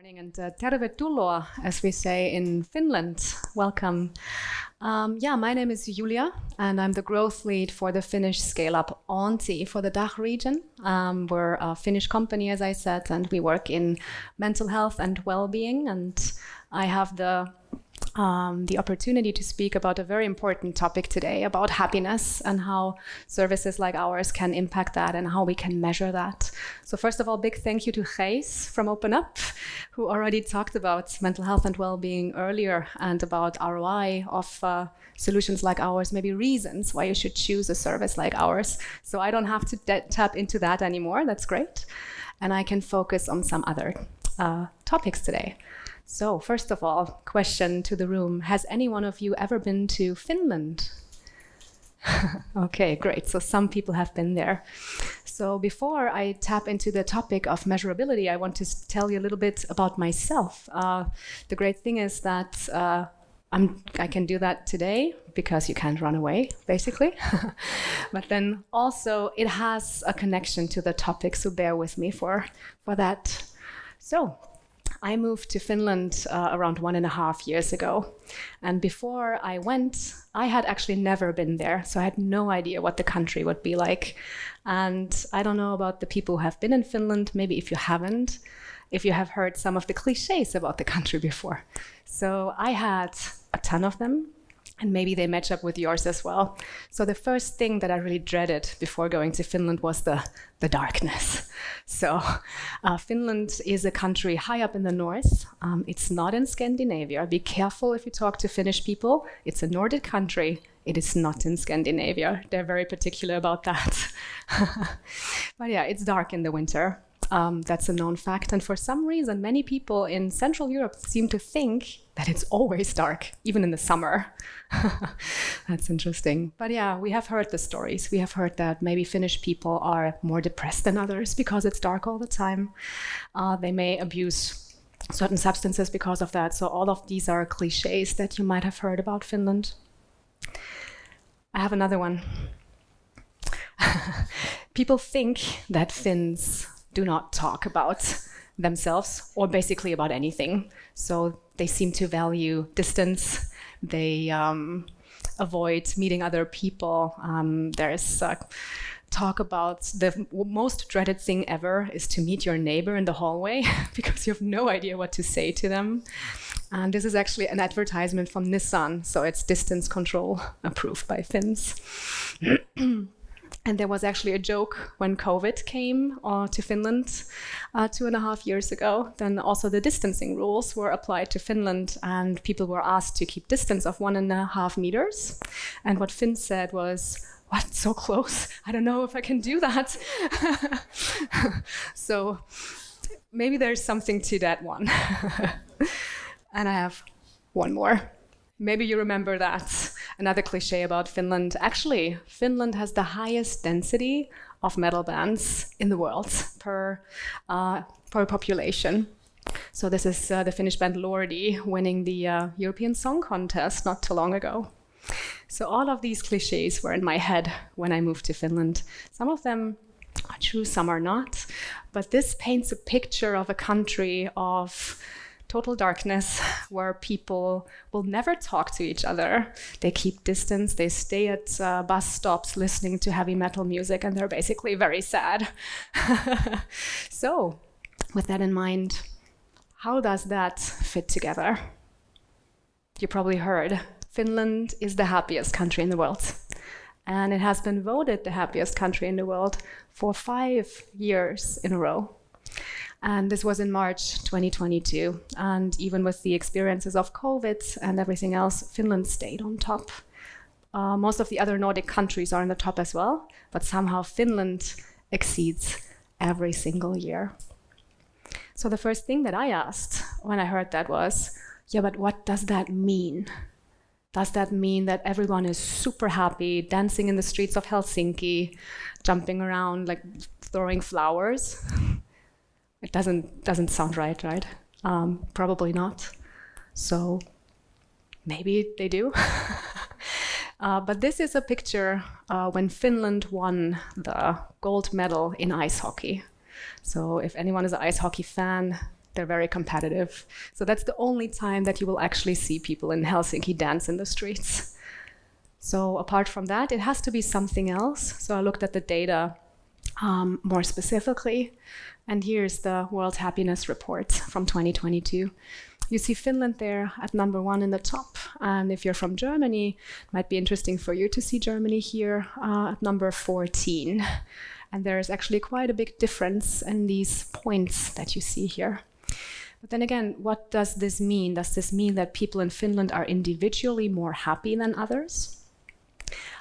Morning and tervetuloa, as we say in Finland. Welcome. My name is Julia, and I'm the growth lead for the Finnish scale-up Auntie for the DACH region. We're a Finnish company, as I said, and we work in mental health and well-being. And I have the opportunity to speak about a very important topic today, about happiness and how services like ours can impact that and how we can measure that. So first of all, big thank you to Gijs from Open Up, who already talked about mental health and well-being earlier and about ROI of solutions like ours, maybe reasons why you should choose a service like ours. So I don't have to tap into that anymore. That's great. And I can focus on some other topics today. So first of all, question to the room. Has any one of you ever been to Finland? Okay, great. So some people have been there. So before I tap into the topic of measurability, I want to tell you a little bit about myself. The great thing is that I can do that today because you can't run away, basically. But then also it has a connection to the topic, so bear with me for that. So I moved to Finland around 1.5 years ago. And before I went, I had actually never been there. So I had no idea what the country would be like. And I don't know about the people who have been in Finland, maybe if you haven't, if you have heard some of the cliches about the country before. So I had a ton of them. And maybe they match up with yours as well. So the first thing that I really dreaded before going to Finland was the darkness. So Finland is a country high up in the north. It's not in Scandinavia. Be careful if you talk to Finnish people. It's a Nordic country. It is not in Scandinavia. They're very particular about that. But yeah, it's dark in the winter. That's a known fact. And for some reason, many people in Central Europe seem to think that it's always dark, even in the summer. That's interesting. But yeah, we have heard the stories. We have heard that maybe Finnish people are more depressed than others because it's dark all the time. They may abuse certain substances because of that. So all of these are cliches that you might have heard about Finland. I have another one. People think that Finns do not talk about themselves or basically about anything. So they seem to value distance. They avoid meeting other people. There's talk about the most dreaded thing ever is to meet your neighbor in the hallway because you have no idea what to say to them. And this is actually an advertisement from Nissan. So it's distance control approved by Finns. And there was actually a joke when COVID came to Finland 2.5 years ago. Then also the distancing rules were applied to Finland and people were asked to keep distance of 1.5 meters. And what Finns said was, "What, so close? I don't know if I can do that." So maybe there's something to that one. And I have one more. Maybe you remember that. Another cliche about Finland. Actually, Finland has the highest density of metal bands in the world per population. So this is the Finnish band Lordi winning the European Song Contest not too long ago. So all of these cliches were in my head when I moved to Finland. Some of them are true, some are not. But this paints a picture of a country of total darkness, where people will never talk to each other. They keep distance, they stay at bus stops listening to heavy metal music, and they're basically very sad. So, with that in mind, how does that fit together? You probably heard, Finland is the happiest country in the world. And it has been voted the happiest country in the world for 5 years in a row. And this was in March 2022. And even with the experiences of COVID and everything else, Finland stayed on top. Most of the other Nordic countries are on the top as well, but somehow Finland exceeds every single year. So the first thing that I asked when I heard that was, yeah, but what does that mean? Does that mean that everyone is super happy, dancing in the streets of Helsinki, jumping around, like throwing flowers? It doesn't sound right? Probably not. So maybe they do. But this is a picture when Finland won the gold medal in ice hockey. So if anyone is an ice hockey fan, They're very competitive. So that's the only time that you will actually see people in Helsinki dance in the streets. So apart from that, it has to be something else. So I looked at the data more specifically. And here's the World Happiness Report from 2022. You see Finland there at number 1 in the top. And if you're from Germany, it might be interesting for you to see Germany here at number 14. And there is actually quite a big difference in these points that you see here. But then again, what does this mean? Does this mean that people in Finland are individually more happy than others?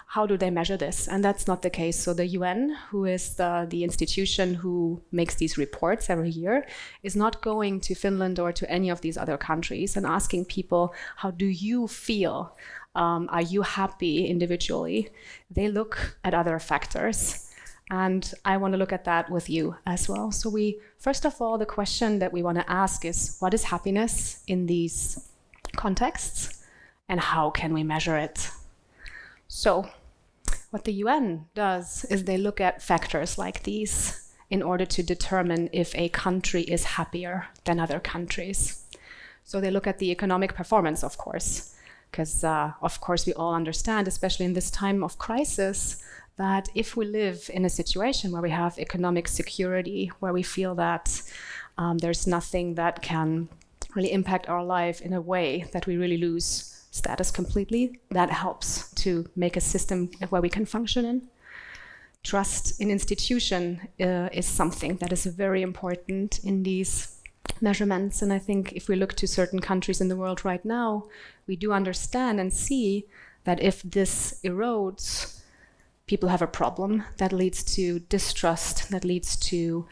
How do they measure this? And that's not the case. So the UN, who is the institution who makes these reports every year, is not going to Finland or to any of these other countries and asking people, how do you feel? Are you happy individually? They look at other factors. And I want to look at that with you as well. So first of all, the question that we want to ask is, what is happiness in these contexts? And how can we measure it? So what the UN does is they look at factors like these in order to determine if a country is happier than other countries. So they look at the economic performance, of course, because of course we all understand, especially in this time of crisis, that if we live in a situation where we have economic security, where we feel that there's nothing that can really impact our life in a way that we really lose status completely, that helps to make a system where we can function in. Trust in institution is something that is very important in these measurements. And I think if we look to certain countries in the world right now, we do understand and see that if this erodes, people have a problem that leads to distrust, that leads to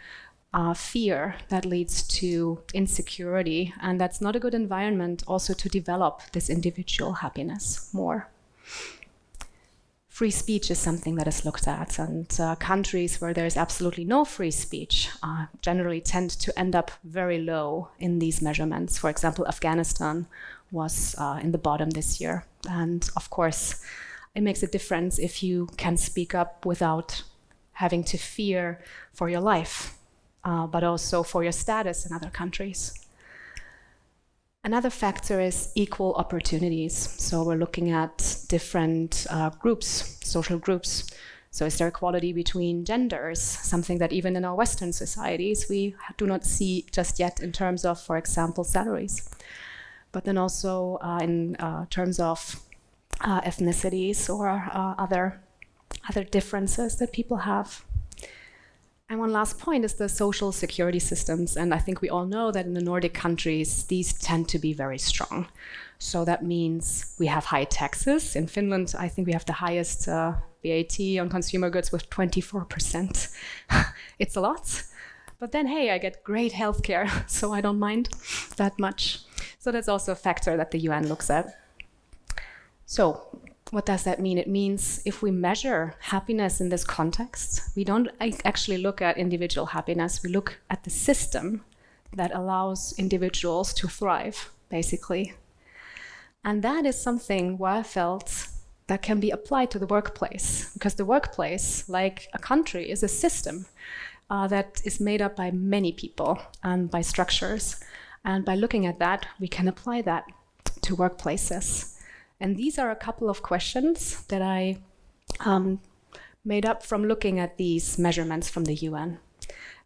fear, that leads to insecurity, and that's not a good environment also to develop this individual happiness more. Free speech is something that is looked at, and countries where there is absolutely no free speech generally tend to end up very low in these measurements. For example, Afghanistan was in the bottom this year, and of course it makes a difference if you can speak up without having to fear for your life. But also for your status in other countries. Another factor is equal opportunities. So we're looking at different groups, social groups. So is there equality between genders? Something that even in our Western societies we do not see just yet in terms of, for example, salaries. But then also in terms of ethnicities or other differences that people have. And one last point is the social security systems. And I think we all know that in the Nordic countries, these tend to be very strong. So that means we have high taxes. In Finland, I think we have the highest VAT on consumer goods with 24%. It's a lot. But then, hey, I get great healthcare, so I don't mind that much. So that's also a factor that the UN looks at. So what does that mean? It means if we measure happiness in this context, we don't actually look at individual happiness. We look at the system that allows individuals to thrive, basically. And that is something where I felt that can be applied to the workplace, because the workplace, like a country, is a system that is made up by many people and by structures. And by looking at that, we can apply that to workplaces. And these are a couple of questions that I made up from looking at these measurements from the UN.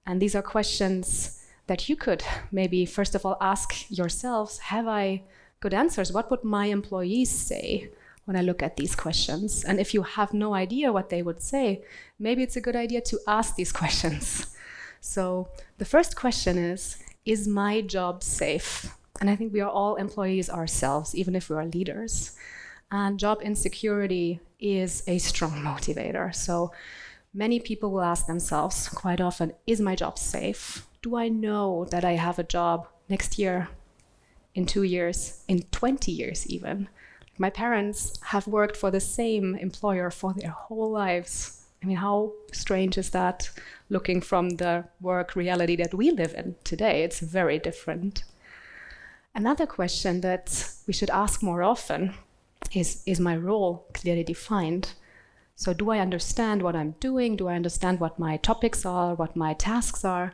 And these are questions that you could maybe, first of all, ask yourselves, have I good answers? What would my employees say when I look at these questions? And if you have no idea what they would say, maybe it's a good idea to ask these questions. So the first question is my job safe? And I think we are all employees ourselves, even if we are leaders. And job insecurity is a strong motivator. So many people will ask themselves quite often, is my job safe? Do I know that I have a job next year, in 2 years, in 20 years even? My parents have worked for the same employer for their whole lives. I mean, how strange is that, looking from the work reality that we live in today? It's very different. Another question that we should ask more often is my role clearly defined? So do I understand what I'm doing? Do I understand what my topics are, what my tasks are?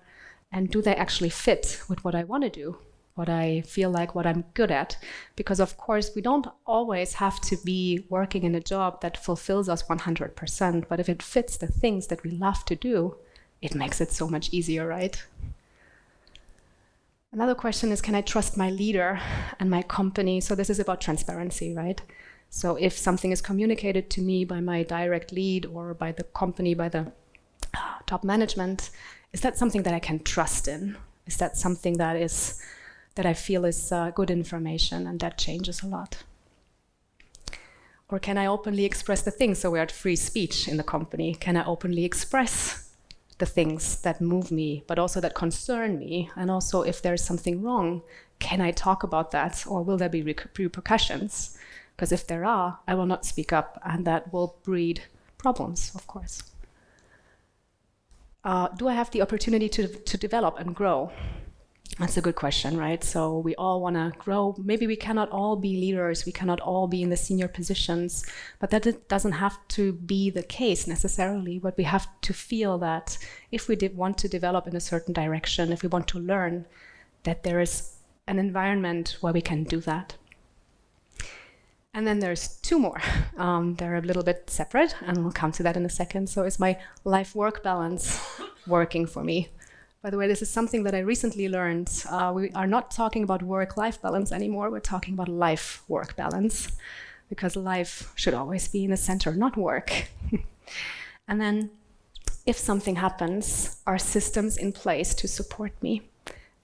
And do they actually fit with what I want to do, what I feel like, what I'm good at? Because of course, we don't always have to be working in a job that fulfills us 100%, but if it fits the things that we love to do, it makes it so much easier, right? Another question is, can I trust my leader and my company? So this is about transparency, right? So if something is communicated to me by my direct lead or by the company, by the top management, is that something that I can trust in? Is that something that I feel is good information, and that changes a lot? Or can I openly express the things? So we're at free speech in the company. Can I openly express the things that move me, but also that concern me? And also, if there's something wrong, can I talk about that, or will there be repercussions? Because if there are, I will not speak up, and that will breed problems, of course. Do I have the opportunity to develop and grow? That's a good question, right? So we all want to grow. Maybe we cannot all be leaders. We cannot all be in the senior positions, but that doesn't have to be the case necessarily. But we have to feel that if we want to develop in a certain direction, if we want to learn, that there is an environment where we can do that. And then there's two more. They're a little bit separate, and we'll come to that in a second. So is my life-work balance working for me? By the way, this is something that I recently learned. We are not talking about work-life balance anymore. We're talking about life-work balance, because life should always be in the center, not work. And then if something happens, are systems in place to support me?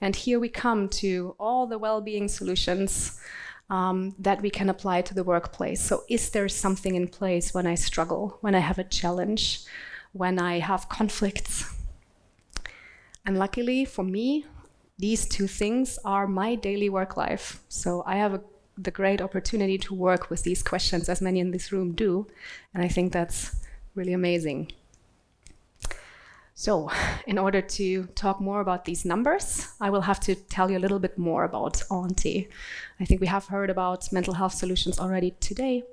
And here we come to all the well-being solutions that we can apply to the workplace. So is there something in place when I struggle, when I have a challenge, when I have conflicts? And luckily for me, these two things are my daily work life. So I have the great opportunity to work with these questions, as many in this room do. And I think that's really amazing. So in order to talk more about these numbers, I will have to tell you a little bit more about Auntie. I think we have heard about mental health solutions already today,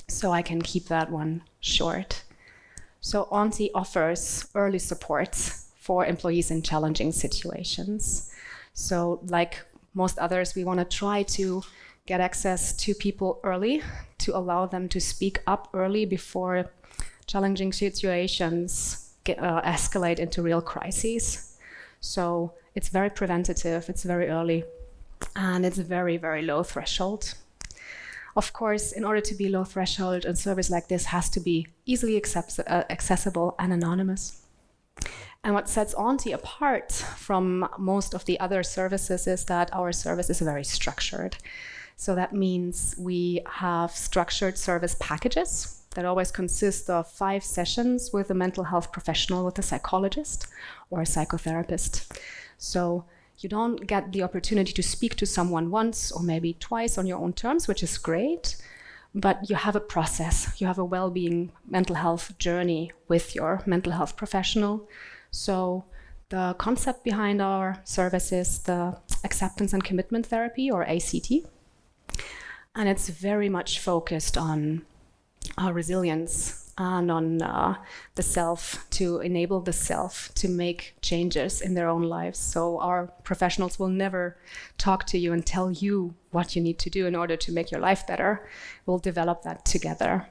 so I can keep that one short. So Auntie offers early support for employees in challenging situations. So like most others, we want to try to get access to people early, to allow them to speak up early before challenging situations escalate into real crises. So it's very preventative, it's very early, and it's very, very low threshold. Of course, in order to be low threshold, a service like this has to be easily accessible and anonymous. And what sets Auntie apart from most of the other services is that our service is very structured. So that means we have structured service packages that always consist of 5 sessions with a mental health professional, with a psychologist or a psychotherapist. So you don't get the opportunity to speak to someone once or maybe twice on your own terms, which is great, but you have a process. You have a well-being mental health journey with your mental health professional. So the concept behind our service is the acceptance and commitment therapy, or ACT. And it's very much focused on resilience and on the self, to enable the self to make changes in their own lives. So our professionals will never talk to you and tell you what you need to do in order to make your life better. We'll develop that together.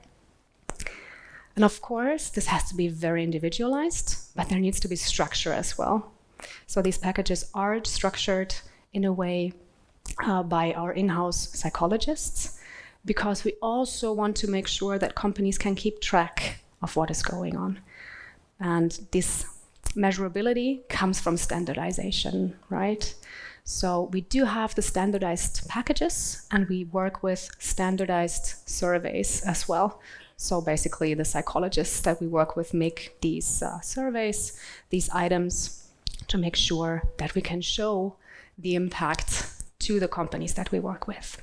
And of course, this has to be very individualized, but there needs to be structure as well. So these packages are structured in a way by our in-house psychologists, because we also want to make sure that companies can keep track of what is going on. And this measurability comes from standardization, right? So we do have the standardized packages, and we work with standardized surveys as well. So basically the psychologists that we work with make these surveys, these items, to make sure that we can show the impact to the companies that we work with.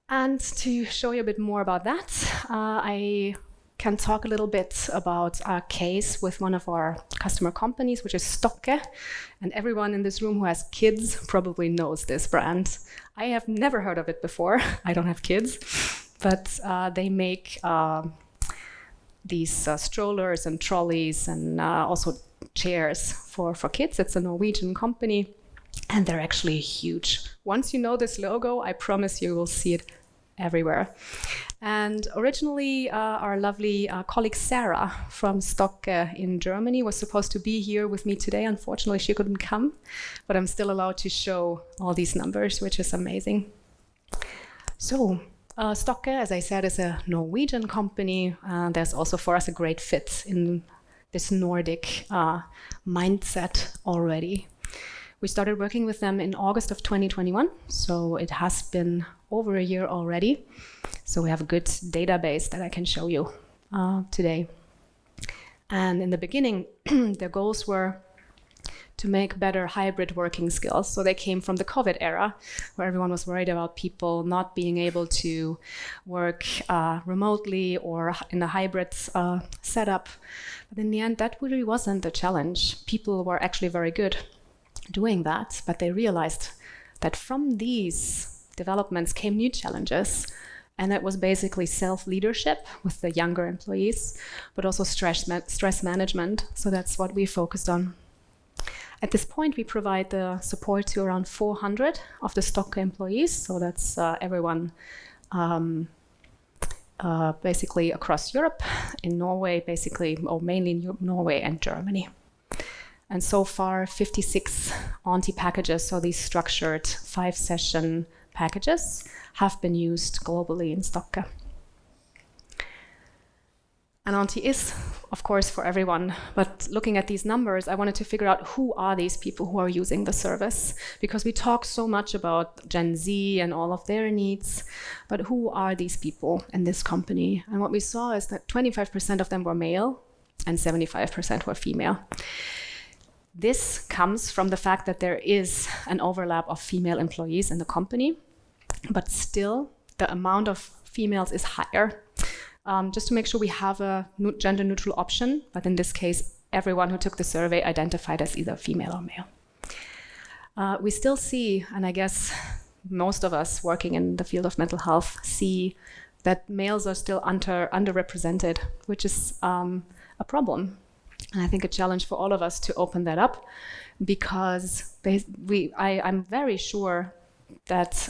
And to show you a bit more about that, I can talk a little bit about our case with one of our customer companies, which is Stokke. And everyone in this room who has kids probably knows this brand. I have never heard of it before. I don't have kids, but they make these strollers and trolleys, and also chairs for kids. It's a Norwegian company, and they're actually huge. Once you know this logo, I promise you will see it everywhere. And originally, our lovely colleague Sarah from Stocke in Germany was supposed to be here with me today. Unfortunately, she couldn't come, but I'm still allowed to show all these numbers, which is amazing. So, Stocke, as I said, is a Norwegian company. There's also for us a great fit in this Nordic mindset already. We started working with them in August of 2021, so it has been over a year already. So we have a good database that I can show you today. And in the beginning, their goals were to make better hybrid working skills. So they came from the COVID era, where everyone was worried about people not being able to work remotely or in a hybrid setup. But in the end, that really wasn't the challenge. People were actually very good doing that, but they realized that from these developments came new challenges, and that was basically self-leadership with the younger employees, but also stress management. So that's what we focused on. At this point, we provide the support to around 400 of the Stocke employees, so that's everyone basically across Europe, in Norway, basically, or mainly in Norway and Germany. And so far, 56 Auntie packages, so these structured 5-session packages, have been used globally in Stocke. And Auntie is, of course, for everyone. But looking at these numbers, I wanted to figure out who are these people who are using the service. Because we talk so much about Gen Z and all of their needs, but who are these people in this company? And what we saw is that 25% of them were male and 75% were female. This comes from the fact that there is an overlap of female employees in the company, but still the amount of females is higher. Just to make sure we have a gender-neutral option, but in this case, everyone who took the survey identified as either female or male. We still see, and I guess most of us working in the field of mental health see that males are still underrepresented, which is a problem. And I think a challenge for all of us to open that up, because I'm very sure that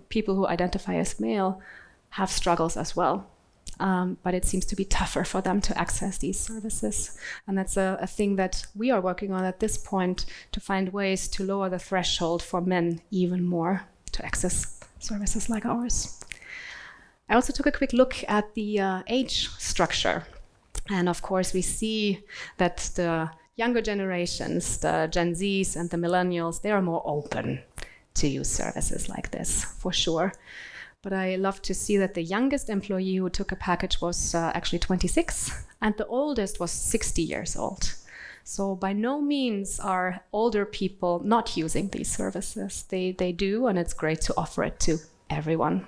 people who identify as male have struggles as well. But it seems to be tougher for them to access these services. And that's a thing that we are working on at this point, to find ways to lower the threshold for men even more to access services like ours. I also took a quick look at the age structure. And of course, we see that the younger generations, the Gen Zs and the millennials, they are more open to use services like this, for sure. But I love to see that the youngest employee who took a package was actually 26, and the oldest was 60 years old. So by no means are older people not using these services. They do, and it's great to offer it to everyone.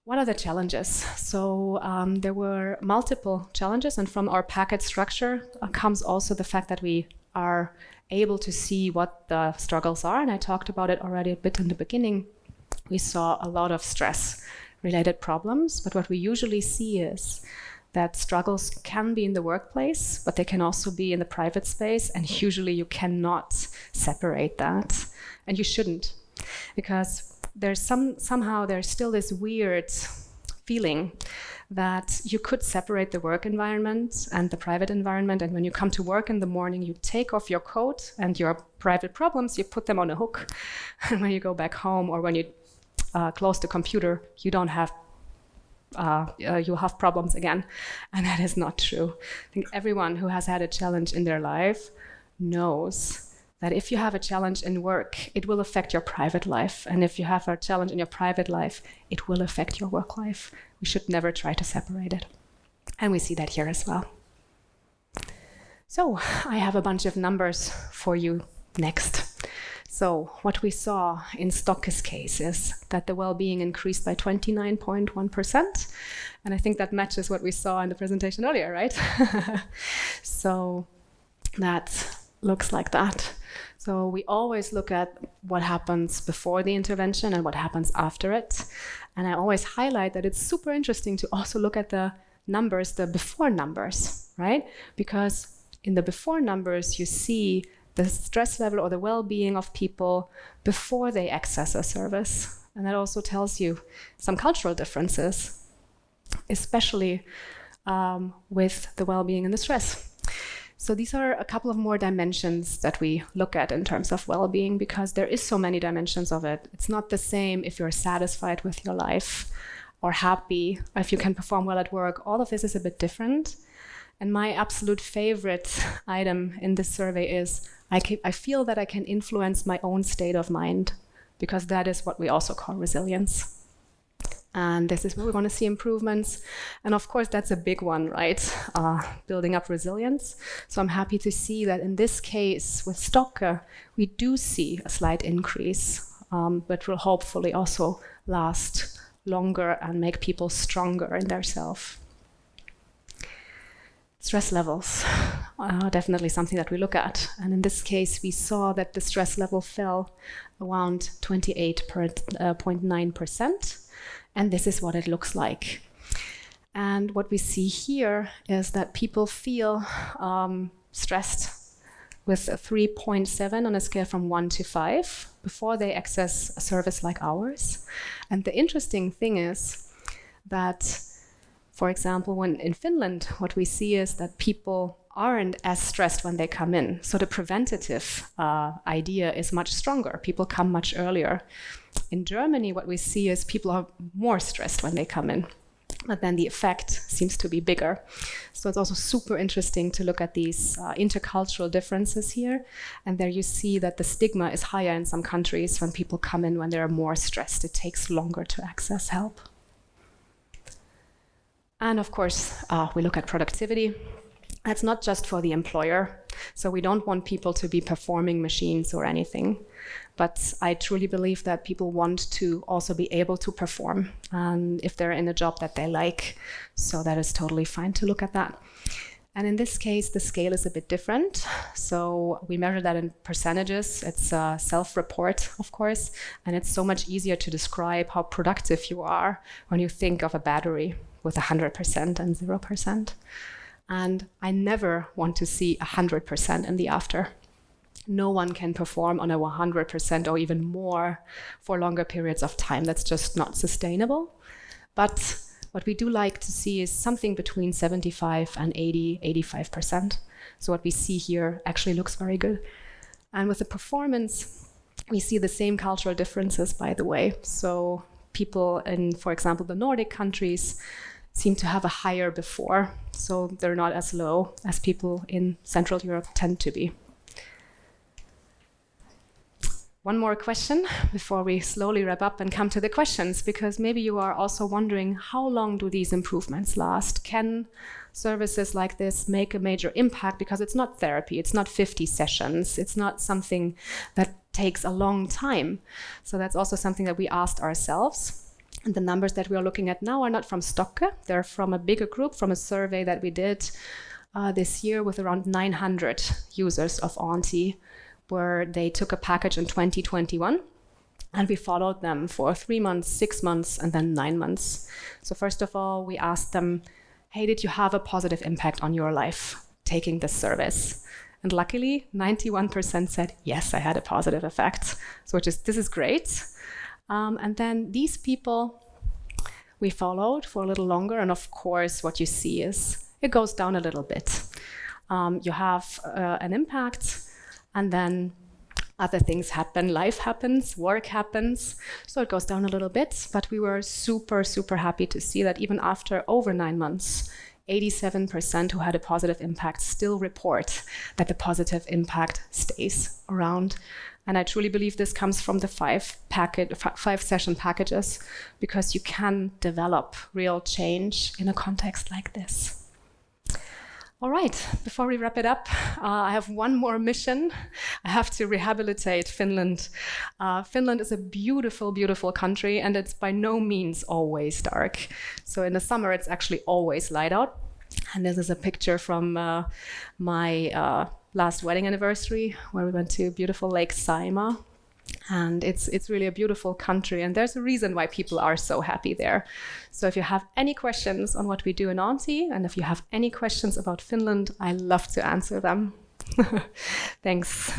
What are the challenges? So there were multiple challenges, and from our package structure comes also the fact that we are able to see what the struggles are, and I talked about it already a bit in the beginning. We saw a lot of stress-related problems, but what we usually see is that struggles can be in the workplace, but they can also be in the private space, and usually you cannot separate that, and you shouldn't, because there's somehow there's still this weird feeling that you could separate the work environment and the private environment, and when you come to work in the morning, you take off your coat and your private problems, you put them on a hook, and when you go back home or when you close the computer, you don't have you have problems again, and that is not true. I think everyone who has had a challenge in their life knows that if you have a challenge in work, it will affect your private life. And if you have a challenge in your private life, it will affect your work life. We should never try to separate it. And we see that here as well. So I have a bunch of numbers for you next. So what we saw in Stocke's case is that the well-being increased by 29.1%. And I think that matches what we saw in the presentation earlier, right? So that looks like that. So we always look at what happens before the intervention and what happens after it. And I always highlight that it's super interesting to also look at the numbers, the before numbers. right? Because in the before numbers, you see the stress level or the well-being of people before they access a service. And that also tells you some cultural differences, especially with the well-being and the stress. So these are a couple of more dimensions that we look at in terms of well-being, because there is so many dimensions of it. It's not the same if you're satisfied with your life or happy, or if you can perform well at work. All of this is a bit different. And my absolute favorite item in this survey is I feel that I can influence my own state of mind, because that is what we also call resilience. And this is where we want to see improvements. And of course, that's a big one, right? Building up resilience. So I'm happy to see that in this case with Stokke, we do see a slight increase, but will hopefully also last longer and make people stronger in their self. Stress levels are definitely something that we look at. And in this case, we saw that the stress level fell around 28.9%. And this is what it looks like. And what we see here is that people feel stressed with a 3.7 on a scale from 1 to 5 before they access a service like ours. And the interesting thing is that, for example, when in Finland, what we see is that people aren't as stressed when they come in. So the preventative idea is much stronger. People come much earlier. In Germany, what we see is people are more stressed when they come in, but then the effect seems to be bigger. So it's also super interesting to look at these intercultural differences here. And there you see that the stigma is higher in some countries when people come in when they're more stressed. It takes longer to access help. And of course, we look at productivity. That's not just for the employer. So we don't want people to be performing machines or anything. But I truly believe that people want to also be able to perform if they're in a job that they like. So that is totally fine to look at that. And in this case, the scale is a bit different. So we measure that in percentages. It's a self-report, of course. And it's so much easier to describe how productive you are when you think of a battery with 100% and 0%. And I never want to see 100% in the after. No one can perform on a 100% or even more for longer periods of time. That's just not sustainable. But what we do like to see is something between 75 and 80, 85%. So what we see here actually looks very good. And with the performance, we see the same cultural differences, by the way. So people in, for example, the Nordic countries seem to have a higher before. So they're not as low as people in Central Europe tend to be. One more question before we slowly wrap up and come to the questions, because maybe you are also wondering, how long do these improvements last? Can services like this make a major impact? Because it's not therapy, it's not 50 sessions, it's not something that takes a long time. So that's also something that we asked ourselves. And the numbers that we are looking at now are not from Stokke, they're from a bigger group, from a survey that we did this year with around 900 users of Auntie, where they took a package in 2021 and we followed them for 3 months, 6 months, and then 9 months. So first of all, we asked them, hey, did you have a positive impact on your life taking this service? And luckily, 91% said, yes, I had a positive effect. So this is great. And then these people we followed for a little longer. And of course, what you see is it goes down a little bit. You have an impact, and then other things happen, life happens, work happens, so it goes down a little bit. But we were super, super happy to see that even after over 9 months, 87% who had a positive impact still report that the positive impact stays around. And I truly believe this comes from the 5 session packages, because you can develop real change in a context like this. All right, before we wrap it up, I have one more mission. I have to rehabilitate Finland. Finland is a beautiful, beautiful country, and it's by no means always dark. So in the summer, it's actually always light out. And this is a picture from my last wedding anniversary, where we went to beautiful Lake Saimaa. And it's really a beautiful country, and there's a reason why people are so happy there. So if you have any questions on what we do in Auntie, and if you have any questions about Finland, I love to answer them. Thanks.